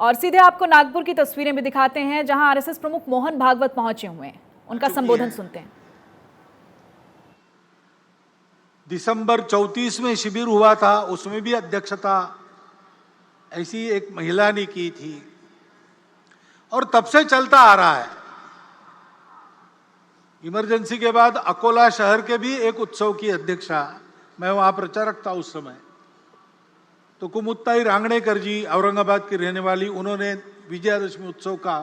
और सीधे आपको नागपुर की तस्वीरें भी दिखाते हैं, जहां आरएसएस प्रमुख मोहन भागवत पहुंचे हुए हैं। उनका संबोधन सुनते हैं। दिसंबर 34 में शिविर हुआ था, उसमें भी अध्यक्षता ऐसी एक महिला ने की थी और तब से चलता आ रहा है। इमरजेंसी के बाद अकोला शहर के भी एक उत्सव की अध्यक्षा, मैं वहां प्रचारक था उस समय, तो कुमुत्ताई रांगणेकर जी, औरंगाबाद की रहने वाली, उन्होंने विजयादशमी उत्सव का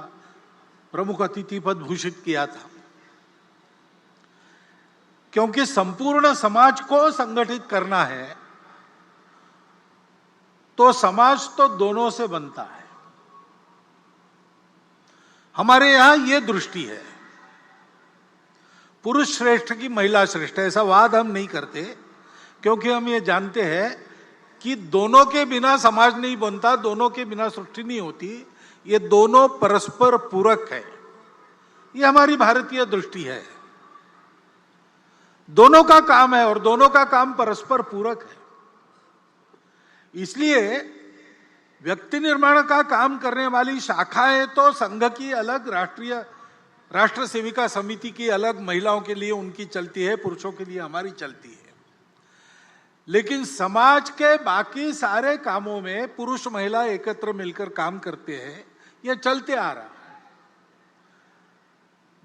प्रमुख अतिथि पद भूषित किया था। क्योंकि संपूर्ण समाज को संगठित करना है तो समाज तो दोनों से बनता है। हमारे यहां यह दृष्टि है, पुरुष श्रेष्ठ की महिला श्रेष्ठ, ऐसा वाद हम नहीं करते, क्योंकि हम ये जानते हैं कि दोनों के बिना समाज नहीं बनता, दोनों के बिना सृष्टि नहीं होती। ये दोनों परस्पर पूरक है, ये हमारी भारतीय दृष्टि है। दोनों का काम है और दोनों का काम परस्पर पूरक है। इसलिए व्यक्ति निर्माण का काम करने वाली शाखाएं तो संघ की अलग, राष्ट्र सेविका समिति की अलग, महिलाओं के लिए उनकी चलती है, पुरुषों के लिए हमारी चलती है। लेकिन समाज के बाकी सारे कामों में पुरुष महिला एकत्र मिलकर काम करते हैं, यह चलते आ रहा है।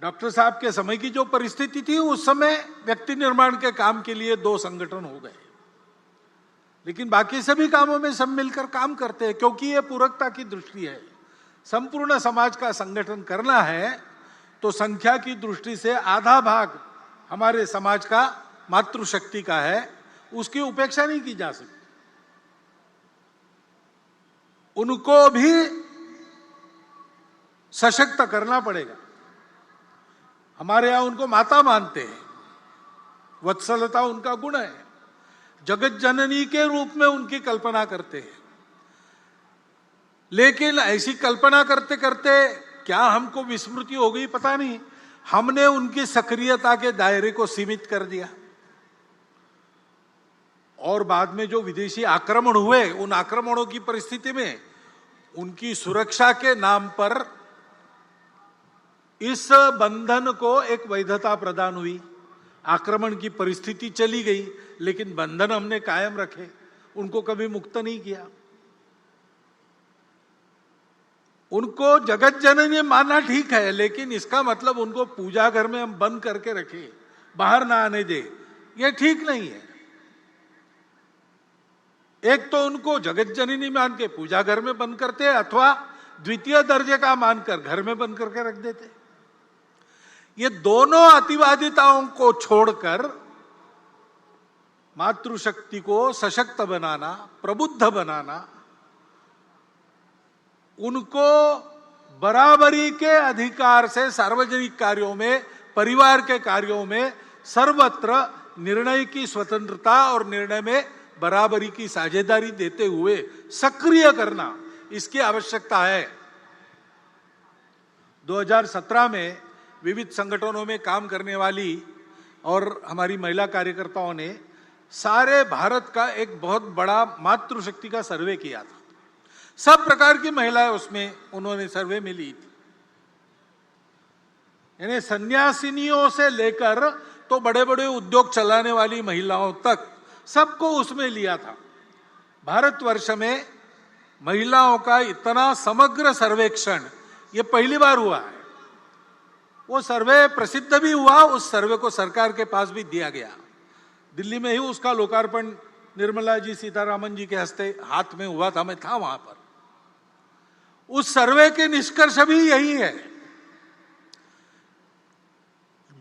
डॉक्टर साहब के समय की जो परिस्थिति थी, उस समय व्यक्ति निर्माण के काम के लिए 2 संगठन हो गए, लेकिन बाकी सभी कामों में सब मिलकर काम करते हैं, क्योंकि यह पूरकता की दृष्टि है। संपूर्ण समाज का संगठन करना है तो संख्या की दृष्टि से आधा भाग हमारे समाज का मातृशक्ति का है, उसकी उपेक्षा नहीं की जा सकती। उनको भी सशक्त करना पड़ेगा। हमारे यहां उनको माता मानते हैं, वत्सलता उनका गुण है, जगत जननी के रूप में उनकी कल्पना करते हैं। लेकिन ऐसी कल्पना करते करते क्या हमको विस्मृति हो गई पता नहीं, हमने उनकी सक्रियता के दायरे को सीमित कर दिया। और बाद में जो विदेशी आक्रमण हुए, उन आक्रमणों की परिस्थिति में उनकी सुरक्षा के नाम पर इस बंधन को एक वैधता प्रदान हुई। आक्रमण की परिस्थिति चली गई, लेकिन बंधन हमने कायम रखे, उनको कभी मुक्त नहीं किया। उनको जगत जननी मानना ठीक है, लेकिन इसका मतलब उनको पूजा घर में हम बंद करके रखे, बाहर ना आने दे, यह ठीक नहीं है। एक तो उनको जगत जननी मान के पूजा घर में बंद करते, अथवा द्वितीय दर्जे का मानकर घर में बंद करके रख देते। ये दोनों अतिवादिताओं को छोड़कर मातृशक्ति को सशक्त बनाना, प्रबुद्ध बनाना, उनको बराबरी के अधिकार से सार्वजनिक कार्यों में, परिवार के कार्यों में सर्वत्र निर्णय की स्वतंत्रता और निर्णय में बराबरी की साझेदारी देते हुए सक्रिय करना, इसकी आवश्यकता है। 2017 में विविध संगठनों में काम करने वाली और हमारी महिला कार्यकर्ताओं ने सारे भारत का एक बहुत बड़ा मातृशक्ति का सर्वे किया था। सब प्रकार की महिलाएं उसमें उन्होंने सर्वे में ली थी, यानी सन्यासिनियों से लेकर तो बड़े बड़े उद्योग चलाने वाली महिलाओं तक सबको उसमें लिया था। भारतवर्ष में महिलाओं का इतना समग्र सर्वेक्षण ये पहली बार हुआ है। वो सर्वे प्रसिद्ध भी हुआ, उस सर्वे को सरकार के पास भी दिया गया। दिल्ली में ही उसका लोकार्पण निर्मला जी सीतारामन जी के हस्ते हाथ में हुआ था, मैं था वहां पर। उस सर्वे के निष्कर्ष भी यही है,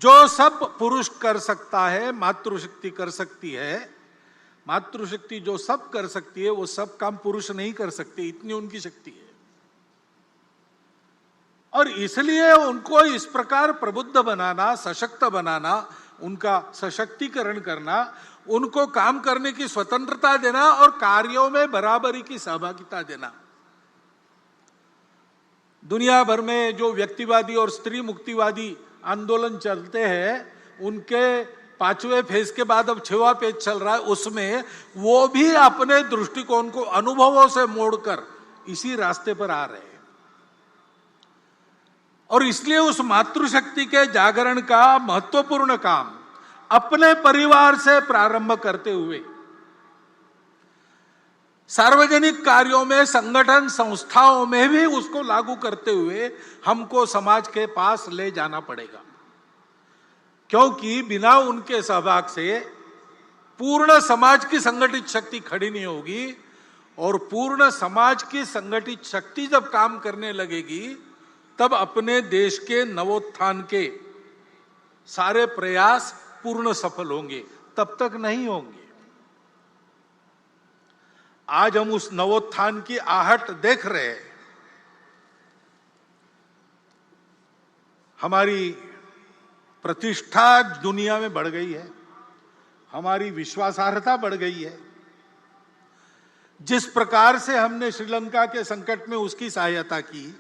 जो सब पुरुष कर सकता है मातृशक्ति कर सकती है। मातृशक्ति जो सब कर सकती है, वो सब काम पुरुष नहीं कर सकते, इतनी उनकी शक्ति है। और इसलिए उनको इस प्रकार प्रबुद्ध बनाना, सशक्त बनाना, उनका सशक्तिकरण करना, उनको काम करने की स्वतंत्रता देना और कार्यों में बराबरी की सहभागिता देना। दुनिया भर में जो व्यक्तिवादी और स्त्री मुक्तिवादी आंदोलन चलते हैं, उनके 5वें फेज के बाद अब 6वां पेज चल रहा है, उसमें वो भी अपने दृष्टिकोण को अनुभवों से मोड़कर इसी रास्ते पर आ रहे हैं। और इसलिए उस मातृशक्ति के जागरण का महत्वपूर्ण काम अपने परिवार से प्रारंभ करते हुए सार्वजनिक कार्यों में, संगठन संस्थाओं में भी उसको लागू करते हुए हमको समाज के पास ले जाना पड़ेगा, क्योंकि बिना उनके सहभाग से पूर्ण समाज की संगठित शक्ति खड़ी नहीं होगी। और पूर्ण समाज की संगठित शक्ति जब काम करने लगेगी तब अपने देश के नवोत्थान के सारे प्रयास पूर्ण सफल होंगे, तब तक नहीं होंगे। आज हम उस नवोत्थान की आहट देख रहे हैं। हमारी प्रतिष्ठा दुनिया में बढ़ गई है, हमारी विश्वासार्हता बढ़ गई है। जिस प्रकार से हमने श्रीलंका के संकट में उसकी सहायता की,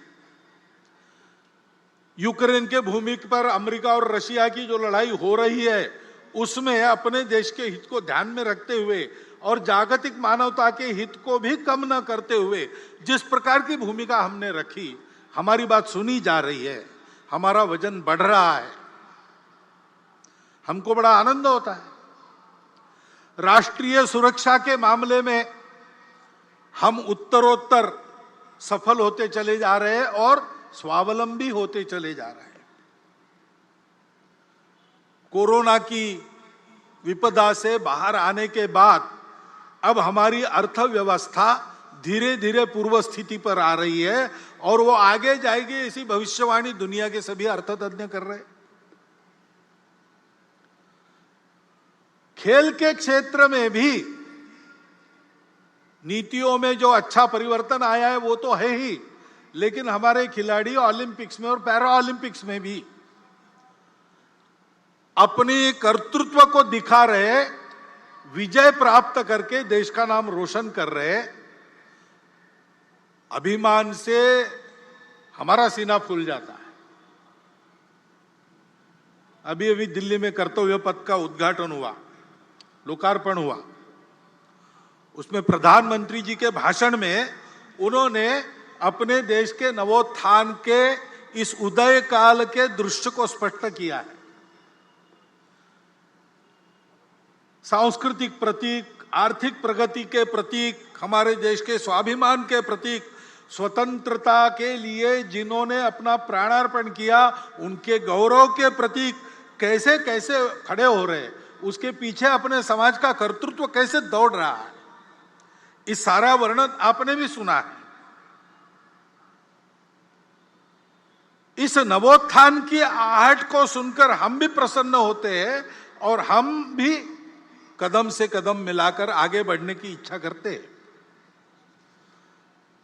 यूक्रेन के भूमि पर अमेरिका और रशिया की जो लड़ाई हो रही है उसमें अपने देश के हित को ध्यान में रखते हुए और जागतिक मानवता के हित को भी कम न करते हुए जिस प्रकार की भूमिका हमने रखी, हमारी बात सुनी जा रही है, हमारा वजन बढ़ रहा है, हमको बड़ा आनंद होता है। राष्ट्रीय सुरक्षा के मामले में हम उत्तरोत्तर सफल होते चले जा रहे हैं और स्वावलंबी होते चले जा रहे हैं। कोरोना की विपदा से बाहर आने के बाद अब हमारी अर्थव्यवस्था धीरे धीरे पूर्व स्थिति पर आ रही है और वो आगे जाएगी, ऐसी भविष्यवाणी दुनिया के सभी अर्थतज्ञ कर रहे हैं। खेल के क्षेत्र में भी नीतियों में जो अच्छा परिवर्तन आया है वो तो है ही, लेकिन हमारे खिलाड़ी ओलंपिक्स में और पैरा ओलंपिक्स में भी अपनी कर्तृत्व को दिखा रहे, विजय प्राप्त करके देश का नाम रोशन कर रहे। अभिमान से हमारा सीना फूल जाता है। अभी अभी दिल्ली में कर्तव्य पथ का उद्घाटन हुआ, लोकार्पण हुआ। उसमें प्रधानमंत्री जी के भाषण में उन्होंने अपने देश के नवोत्थान के इस उदय काल के दृश्य को स्पष्ट किया है। सांस्कृतिक प्रतीक, आर्थिक प्रगति के प्रतीक, हमारे देश के स्वाभिमान के प्रतीक, स्वतंत्रता के लिए जिन्होंने अपना प्राणार्पण किया उनके गौरव के प्रतीक कैसे कैसे खड़े हो रहे, उसके पीछे अपने समाज का कर्तृत्व कैसे दौड़ रहा है, इस सारा वर्णन आपने भी सुना है। इस नवोत्थान की आहट को सुनकर हम भी प्रसन्न होते हैं और हम भी कदम से कदम मिलाकर आगे बढ़ने की इच्छा करते हैं।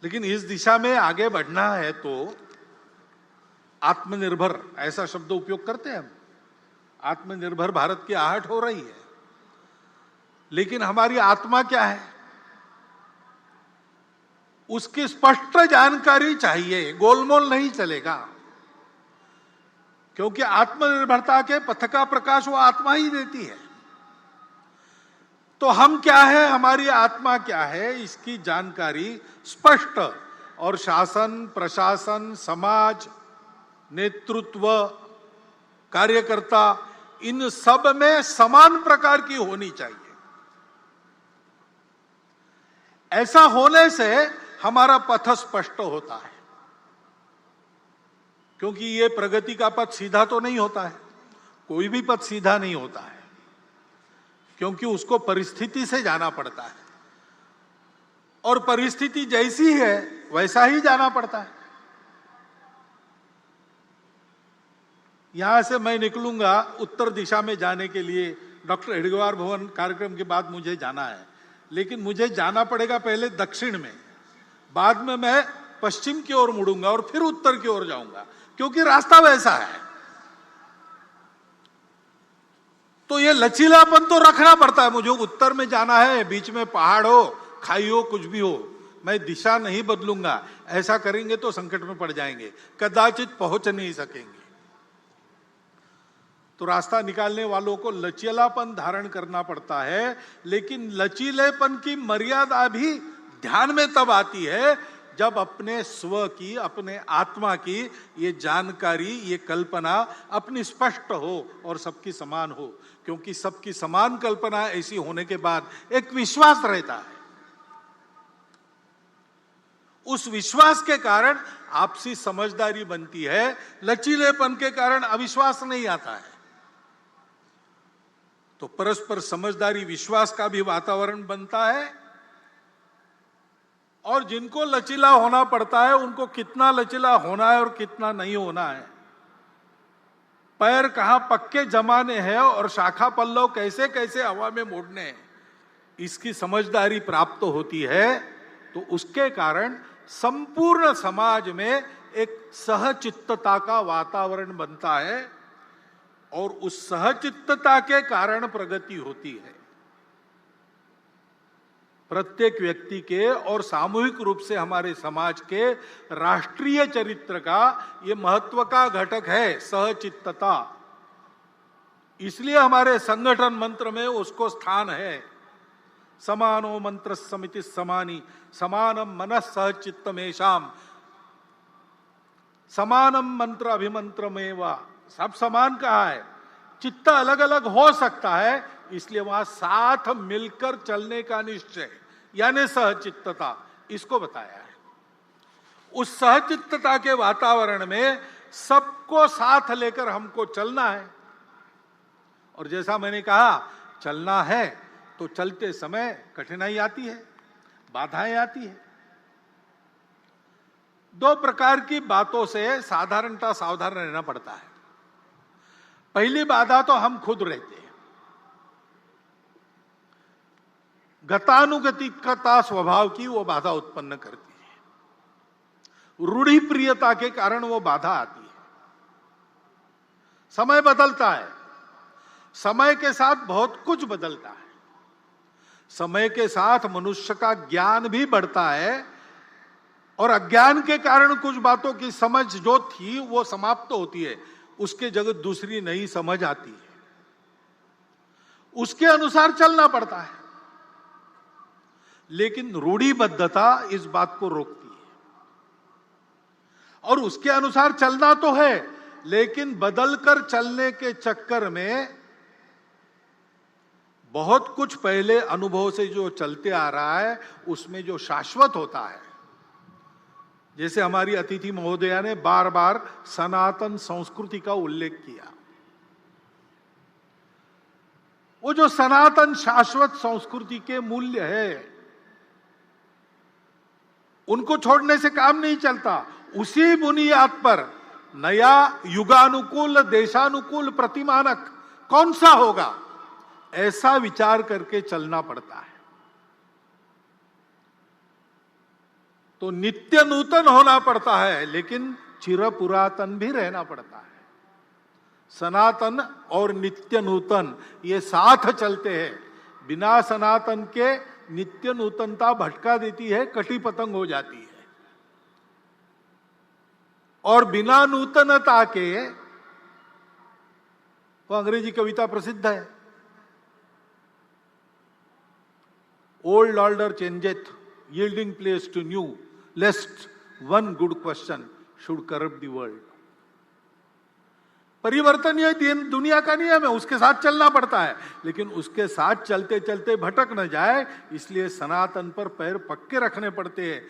लेकिन इस दिशा में आगे बढ़ना है तो आत्मनिर्भर ऐसा शब्द उपयोग करते हैं हम। आत्मनिर्भर भारत की आहट हो रही है, लेकिन हमारी आत्मा क्या है उसकी स्पष्ट जानकारी चाहिए, गोलमोल नहीं चलेगा। क्योंकि आत्मनिर्भरता के पथ का प्रकाश वो आत्मा ही देती है। तो हम क्या है, हमारी आत्मा क्या है, इसकी जानकारी स्पष्ट और शासन, प्रशासन, समाज, नेतृत्व, कार्यकर्ता, इन सब में समान प्रकार की होनी चाहिए। ऐसा होने से हमारा पथ स्पष्ट होता है, क्योंकि ये प्रगति का पथ सीधा तो नहीं होता है, कोई भी पथ सीधा नहीं होता है, क्योंकि उसको परिस्थिति से जाना पड़ता है और परिस्थिति जैसी है वैसा ही जाना पड़ता है। यहां से मैं निकलूंगा उत्तर दिशा में जाने के लिए, डॉक्टर हेडगेवार भवन कार्यक्रम के बाद मुझे जाना है, लेकिन मुझे जाना पड़ेगा पहले दक्षिण में, बाद में मैं पश्चिम की ओर मुड़ूंगा और फिर उत्तर की ओर जाऊंगा, क्योंकि रास्ता वैसा है। तो ये लचीलापन तो रखना पड़ता है। मुझे उत्तर में जाना है, बीच में पहाड़ हो, खाई हो, कुछ भी हो, मैं दिशा नहीं बदलूंगा। ऐसा करेंगे तो संकट में पड़ जाएंगे, कदाचित पहुंच नहीं सकेंगे। तो रास्ता निकालने वालों को लचीलापन धारण करना पड़ता है, लेकिन लचीलेपन की मर्यादा भी ध्यान में तब आती है जब अपने स्व की, अपने आत्मा की ये जानकारी, ये कल्पना अपनी स्पष्ट हो और सबकी समान हो। क्योंकि सबकी समान कल्पना ऐसी होने के बाद एक विश्वास रहता है। उस विश्वास के कारण आपसी समझदारी बनती है, लचीलेपन के कारण अविश्वास नहीं आता है। तो परस्पर समझदारी, विश्वास का भी वातावरण बनता है। और जिनको लचीला होना पड़ता है उनको कितना लचीला होना है और कितना नहीं होना है, पैर कहां पक्के जमाने हैं और शाखा पल्लव कैसे कैसे हवा में मोड़ने हैं, इसकी समझदारी प्राप्त होती है। तो उसके कारण संपूर्ण समाज में एक सहचित्तता का वातावरण बनता है और उस सहचित्तता के कारण प्रगति होती है। प्रत्येक व्यक्ति के और सामूहिक रूप से हमारे समाज के राष्ट्रीय चरित्र का ये महत्व का घटक है, सहचित्तता। इसलिए हमारे संगठन मंत्र में उसको स्थान है। समानो मंत्र समिति समानी, समानम मनः सहचित्तमेशाम, समानम मंत्र अभिमंत्रमेवा। सब समान कहा है, चित्त अलग अलग हो सकता है, इसलिए वहां साथ मिलकर चलने का निश्चय यानी सहचित्तता, इसको बताया है। उस सहचित्तता के वातावरण में सबको साथ लेकर हमको चलना है। और जैसा मैंने कहा, चलना है तो चलते समय कठिनाई आती है, बाधाएं आती है। दो प्रकार की बातों से साधारणतः सावधान रहना पड़ता है। पहली बाधा तो हम खुद रहते हैं। गतानुगतिकता स्वभाव की वो बाधा उत्पन्न करती है। रूढ़ि प्रियता के कारण वो बाधा आती है। समय बदलता है, समय के साथ बहुत कुछ बदलता है। समय के साथ मनुष्य का ज्ञान भी बढ़ता है और अज्ञान के कारण कुछ बातों की समझ जो थी वो समाप्त होती है, उसके जगह दूसरी नई समझ आती है। उसके अनुसार चलना पड़ता है। लेकिन रूढ़िबद्धता इस बात को रोकती है। और उसके अनुसार चलना तो है, लेकिन बदलकर चलने के चक्कर में बहुत कुछ पहले अनुभव से जो चलते आ रहा है उसमें जो शाश्वत होता है, जैसे हमारी अतिथि महोदया ने बार बार सनातन संस्कृति का उल्लेख किया। वो जो सनातन शाश्वत संस्कृति के मूल्य है, उनको छोड़ने से काम नहीं चलता। उसी बुनियाद पर नया युगानुकूल, देशानुकूल प्रतिमानक कौन सा होगा, ऐसा विचार करके चलना पड़ता है। तो नित्य नूतन होना पड़ता है, लेकिन चिर पुरातन भी रहना पड़ता है। सनातन और नित्य नूतन ये साथ चलते हैं। बिना सनातन के नित्य नूतनता भटका देती है, कटी पतंग हो जाती है। और बिना नूतनता के, वो अंग्रेजी कविता प्रसिद्ध है, old order changeth, yielding place to new, lest one good question should corrupt the world. परिवर्तन ये दुनिया का नियम है, उसके साथ चलना पड़ता है, लेकिन उसके साथ चलते चलते भटक न जाए, इसलिए सनातन पर पैर पक्के रखने पड़ते हैं।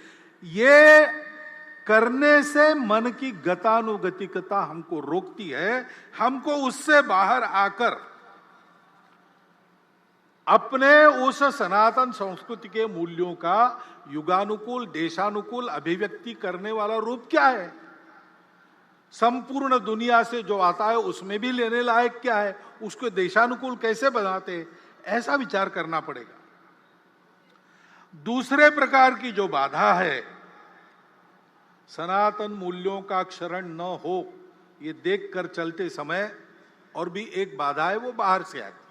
ये करने से मन की गतानुगतिकता हमको रोकती है। हमको उससे बाहर आकर अपने उस सनातन संस्कृति के मूल्यों का युगानुकूल, देशानुकूल अभिव्यक्ति करने वाला रूप क्या है, संपूर्ण दुनिया से जो आता है उसमें भी लेने लायक क्या है, उसको देशानुकूल कैसे बनाते, ऐसा विचार करना पड़ेगा। दूसरे प्रकार की जो बाधा है, सनातन मूल्यों का क्षरण न हो, ये देखकर चलते समय और भी एक बाधा है, वो बाहर से आती है,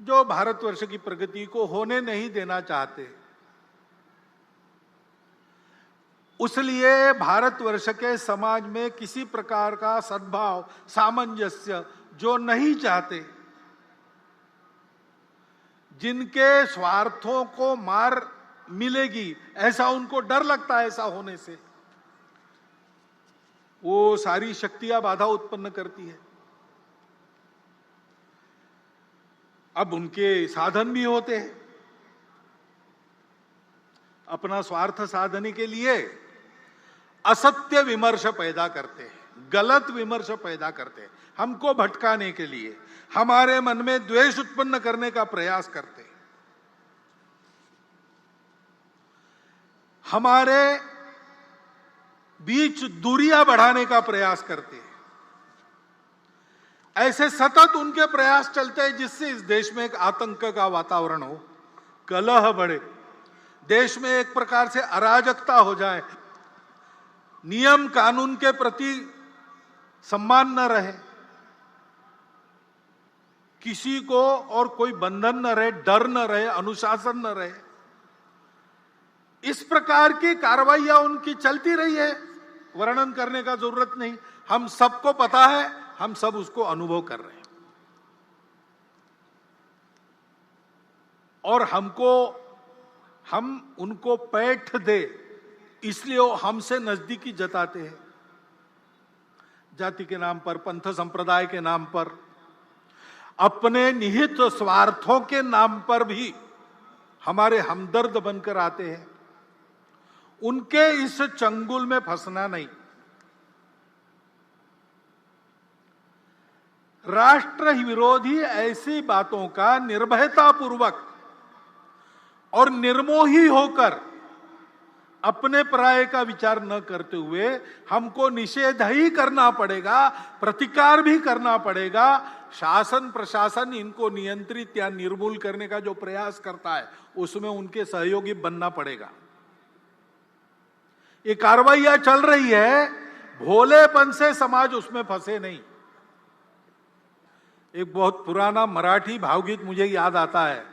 जो भारतवर्ष की प्रगति को होने नहीं देना चाहते। उसलिए भारतवर्ष के समाज में किसी प्रकार का सद्भाव, सामंजस्य जो नहीं चाहते, जिनके स्वार्थों को मार मिलेगी, ऐसा उनको डर लगता है। ऐसा होने से वो सारी शक्तियां बाधा उत्पन्न करती है। अब उनके साधन भी होते हैं, अपना स्वार्थ साधने के लिए असत्य विमर्श पैदा करते हैं, गलत विमर्श पैदा करते हैं, हमको भटकाने के लिए, हमारे मन में द्वेष उत्पन्न करने का प्रयास करते हैं, हमारे बीच दूरियां बढ़ाने का प्रयास करते हैं। ऐसे सतत उनके प्रयास चलते हैं जिससे इस देश में एक आतंक का वातावरण हो, कलह बढ़े, देश में एक प्रकार से अराजकता हो जाए, नियम कानून के प्रति सम्मान न रहे, किसी को और कोई बंधन न रहे, डर न रहे, अनुशासन न रहे। इस प्रकार की कार्रवाइयां उनकी चलती रही है, वर्णन करने का जरूरत नहीं, हम सबको पता है, हम सब उसको अनुभव कर रहे हैं। और हम उनको पैठ दे इसलिए वो हमसे नजदीकी जताते हैं। जाति के नाम पर, पंथ संप्रदाय के नाम पर, अपने निहित स्वार्थों के नाम पर भी हमारे हमदर्द बनकर आते हैं। उनके इस चंगुल में फंसना नहीं। राष्ट्र विरोधी ऐसी बातों का निर्भयतापूर्वक और निर्मोही होकर अपने पराये का विचार न करते हुए हमको निषेध ही करना पड़ेगा, प्रतिकार भी करना पड़ेगा। शासन प्रशासन इनको नियंत्रित या निर्मूल करने का जो प्रयास करता है उसमें उनके सहयोगी बनना पड़ेगा। ये कार्रवाइयां चल रही है, भोलेपन से समाज उसमें फंसे नहीं। एक बहुत पुराना मराठी भावगीत मुझे याद आता है,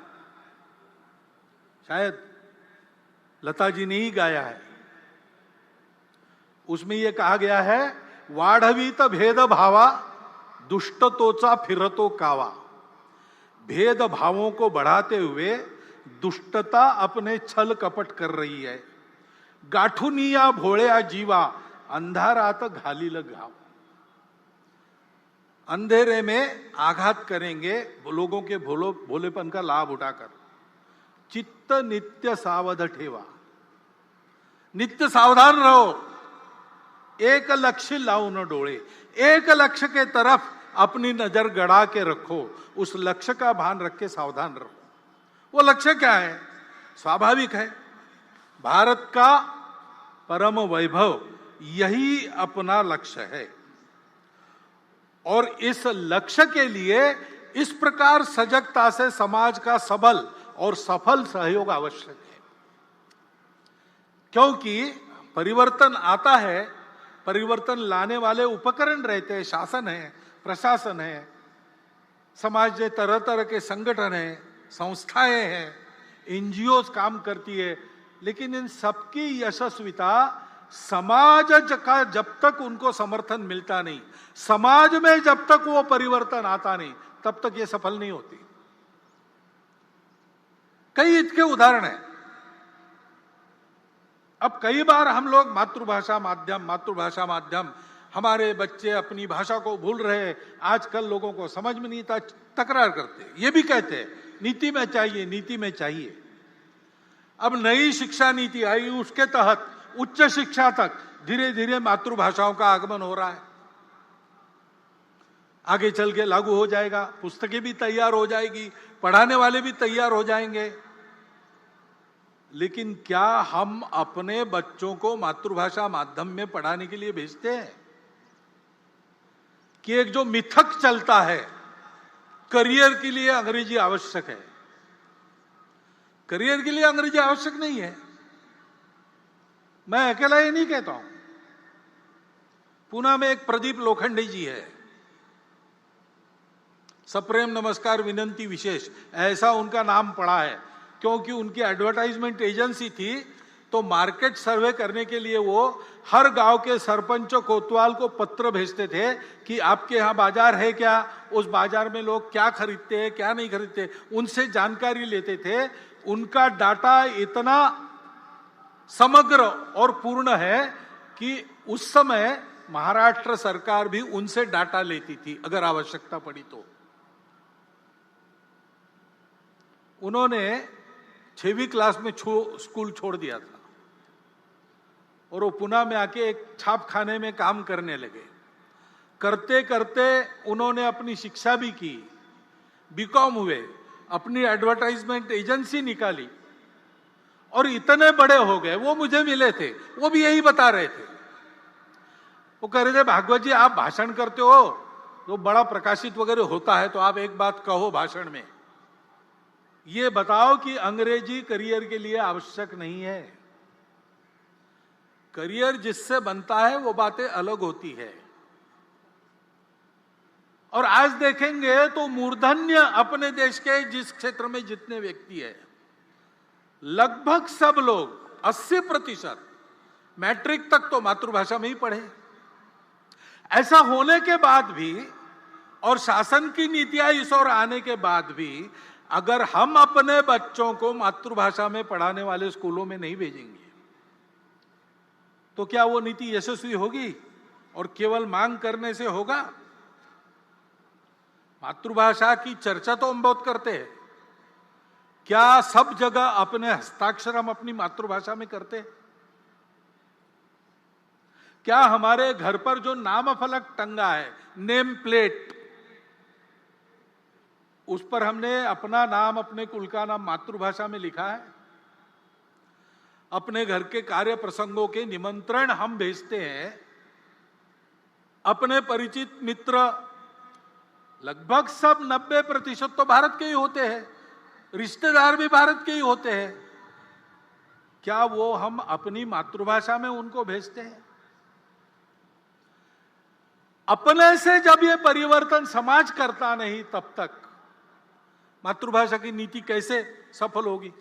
शायद लता जी ने ही गाया है। उसमें यह कहा गया है, वाढवीत भेद भावा दुष्टतोचा फिरतो कावा। भेद भावों को बढ़ाते हुए दुष्टता अपने छल कपट कर रही है। गाठुनिया भोळ्या जीवा अंधारात घालील घाव। अंधेरे में आघात करेंगे लोगों के भोलेपन का लाभ उठाकर। चित्त नित्य सावध ठेवा, नित्य सावधान रहो, एक लक्ष्य लाऊन डोळे, एक लक्ष्य के तरफ अपनी नजर गड़ा के रखो, उस लक्ष्य का भान रख के सावधान रहो। वो लक्ष्य क्या है? स्वाभाविक है, भारत का परम वैभव यही अपना लक्ष्य है। और इस लक्ष्य के लिए इस प्रकार सजगता से समाज का सबल और सफल सहयोग आवश्यक है। क्योंकि परिवर्तन आता है, परिवर्तन लाने वाले उपकरण रहते हैं, शासन है, प्रशासन है, समाज में तरह तरह के संगठन है, संस्थाएं हैं, एनजीओ काम करती है। लेकिन इन सबकी यशस्विता समाज का जब तक उनको समर्थन मिलता नहीं, समाज में जब तक वो परिवर्तन आता नहीं, तब तक ये सफल नहीं होती। कई इसके उदाहरण हैं। अब कई बार हम लोग मातृभाषा माध्यम, हमारे बच्चे अपनी भाषा को भूल रहे, आजकल लोगों को समझ में नहीं था, तकरार करते हैं। ये भी कहते हैं नीति में चाहिए, नीति में चाहिए। अब नई शिक्षा नीति आई, उसके तहत उच्च शिक्षा तक धीरे धीरे मातृभाषाओं का आगमन हो रहा है। आगे चल के लागू हो जाएगा, पुस्तकें भी तैयार हो जाएगी, पढ़ाने वाले भी तैयार हो जाएंगे। लेकिन क्या हम अपने बच्चों को मातृभाषा माध्यम में पढ़ाने के लिए भेजते हैं? कि एक जो मिथक चलता है, करियर के लिए अंग्रेजी आवश्यक है। करियर के लिए अंग्रेजी आवश्यक नहीं है। मैं अकेला ये नहीं कहता हूं। पुणे में एक प्रदीप लोखंडे जी है, सप्रेम नमस्कार विनंती विशेष, ऐसा उनका नाम पड़ा है। क्योंकि उनकी एडवर्टाइजमेंट एजेंसी थी, तो मार्केट सर्वे करने के लिए वो हर गांव के सरपंच कोतवाल को पत्र भेजते थे कि आपके यहाँ बाजार है क्या, उस बाजार में लोग क्या खरीदते हैं क्या नहीं खरीदते, उनसे जानकारी लेते थे। उनका डाटा इतना समग्र और पूर्ण है कि उस समय महाराष्ट्र सरकार भी उनसे डाटा लेती थी अगर आवश्यकता पड़ी तो। उन्होंने 6वीं क्लास में स्कूल छोड़ दिया था और वो पुणे में आके एक छापखाने में काम करने लगे। करते करते उन्होंने अपनी शिक्षा भी की, बीकॉम हुए, अपनी एडवर्टाइजमेंट एजेंसी निकाली और इतने बड़े हो गए। वो मुझे मिले थे, वो भी यही बता रहे थे। वो कह रहे थे, भागवत जी आप भाषण करते हो तो बड़ा प्रकाशित वगैरह होता है, तो आप एक बात कहो भाषण में, ये बताओ कि अंग्रेजी करियर के लिए आवश्यक नहीं है। करियर जिससे बनता है वो बातें अलग होती है। और आज देखेंगे तो मूर्धन्य अपने देश के जिस क्षेत्र में जितने व्यक्ति है, लगभग सब लोग 80% मैट्रिक तक तो मातृभाषा में ही पढ़े। ऐसा होने के बाद भी और शासन की नीतियां इस ओर आने के बाद भी अगर हम अपने बच्चों को मातृभाषा में पढ़ाने वाले स्कूलों में नहीं भेजेंगे तो क्या वो नीति यशस्वी होगी? और केवल मांग करने से होगा? मातृभाषा की चर्चा तो हम बहुत करते हैं, क्या सब जगह अपने हस्ताक्षर हम अपनी मातृभाषा में करते हैं? क्या हमारे घर पर जो नाम फलक टंगा है, नेम प्लेट, उस पर हमने अपना नाम, अपने कुल का नाम मातृभाषा में लिखा है? अपने घर के कार्य प्रसंगों के निमंत्रण हम भेजते हैं, अपने परिचित मित्र लगभग सब 90% तो भारत के ही होते हैं, रिश्तेदार भी भारत के ही होते हैं, क्या वो हम अपनी मातृभाषा में उनको भेजते हैं? अपने से जब ये परिवर्तन समाज करता नहीं, तब तक मातृभाषा की नीति कैसे सफल होगी?